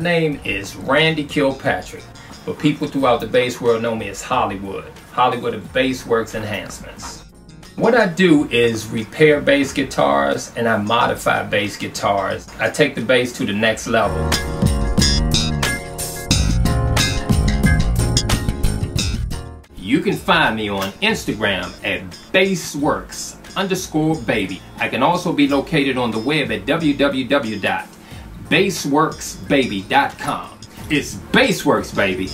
name is Randy Kilpatrick, but people throughout the bass world know me as Hollywood of BassWorx Enhancements. What I do is repair bass guitars and I modify bass guitars. I take the bass to the next level. You can find me on Instagram at BassWorx_Baby. I can also be located on the web at www.BassWorxBaby.com. It's BassWorx, baby.